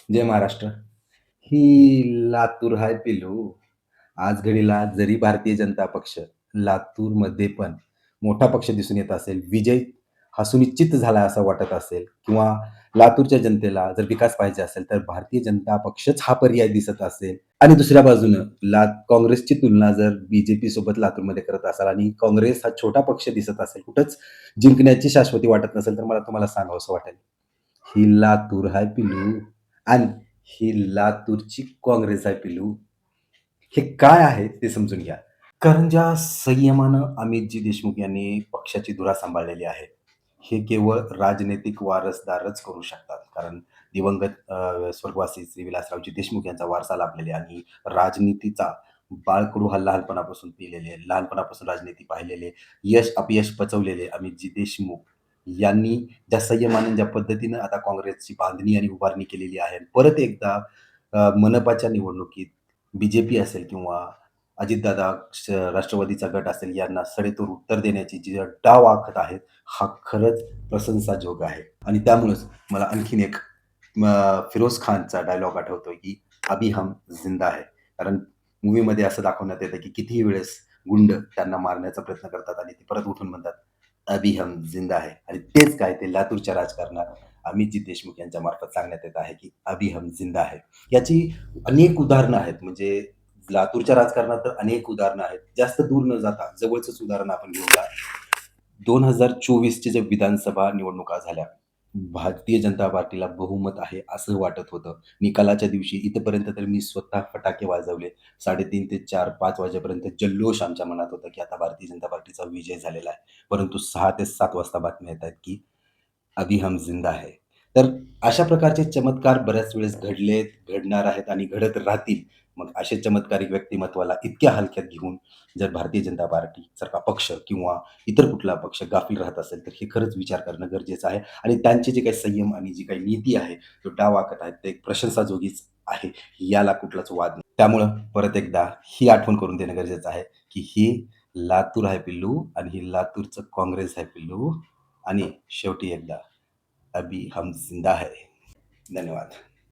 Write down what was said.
जय महाराष्ट्र. ही लातूर हाय पिलू. आज घडीला जरी भारतीय जनता पक्ष लातूरमध्ये पण मोठा पक्ष दिसून येत असेल, विजय हा सुनिश्चित झाला असं वाटत असेल किंवा लातूरच्या जनतेला जर विकास पाहिजे असेल, तर भारतीय जनता पक्षच हा पर्याय दिसत असेल आणि दुसऱ्या बाजूनं काँग्रेसची तुलना जर बी सोबत लातूरमध्ये करत असाल आणि काँग्रेस हा छोटा पक्ष दिसत असेल, कुठंच जिंकण्याची शाश्वती वाटत नसेल, तर मला तुम्हाला सांगावसं वाटेल, ही लातूर हाय पिलू आणि ही लातूरची काँग्रेस आहे पिलू. हे काय आहे ते समजून घ्या. कारण ज्या संयमानं अमितजी देशमुख यांनी पक्षाची धुरा सांभाळलेली आहे, हे केवळ राजनैतिक वारसदारच करू शकतात. कारण दिवंगत स्वर्गवासी श्री विलासरावजी देशमुख यांचा वारसा लाभलेले आणि राजनीतीचा बाळकडू हा लहानपणापासून पिलेले, लहानपणापासून राजनीती पाहिलेले, यश-अपयश पचवलेले अमितजी देशमुख यांनी ज्या संयमानं, ज्या पद्धतीनं आता काँग्रेसची बांधणी आणि उभारणी केलेली आहे. परत एकदा मनपाच्या निवडणुकीत बी असेल किंवा अजितदादा राष्ट्रवादीचा गट असेल, यांना सडेतोड उत्तर देण्याची जी डाव आखत आहेत, हा खरंच प्रशंसाजोग आहे. आणि त्यामुळेच मला आणखीन एक फिरोज खानचा डायलॉग आठवतोय, की "अभी हम जिंदा है." कारण मूव्हीमध्ये असं दाखवण्यात येतं, की कितीही वेळेस गुंड त्यांना मारण्याचा प्रयत्न करतात आणि ते परत उठून म्हणतात, "अभी हम जिंदा है." आणि तेच काय ते लातूरच्या राजकारणात अमितजी देशमुख यांच्या मार्फत सांगण्यात येत आहे, की "अभी हम जिंदा है." याची अनेक उदाहरणं आहेत. म्हणजे लातूरच्या राजकारणात तर अनेक उदाहरणं आहेत. जास्त दूर न जाता जवळचंच उदाहरण आपण घेऊया. 2024च्या ज्या विधानसभा निवडणुका झाल्या, भारतीय जनता पार्टीला बहुमत आहे असं वाटत होतं. निकालाच्या दिवशी इथपर्यंत तर मी स्वतः फटाके वाजवले. 3:30 ते 4, 5 वाजेपर्यंत जल्लोष आमच्या मनात होता, की आता भारतीय जनता पार्टीचा विजय झालेला आहे. परंतु 6 ते 7 वाजता बातम्या येतायत, की अभी हम जिंदा है. तर अशा प्रकारचे चमत्कार बऱ्याच वेळेस घडलेत, घडणार आहेत आणि घडत राहतील. मग असे चमत्कारिक व्यक्तिमत्वाला इतक्या हलक्यात घेऊन जर भारतीय जनता पार्टी सारखा पक्ष किंवा इतर कुठला पक्ष गाफील राहत असेल, तर हे खरंच विचार करणं गरजेचं आहे आणि त्यांचे जे काही संयम आणि जी काही नीती आहे, जो डाव आखत आहेत, ते एक प्रशंसाजोगीच आहे. याला कुठलाच वाद नाही. त्यामुळं परत एकदा ही आठवण करून देणं गरजेचं आहे, की ही लातूर आहे पिल्लू आणि ही लातूरचं काँग्रेस आहे पिल्लू आणि शेवटी एकदा अभी हम जिंदा है. धन्यवाद.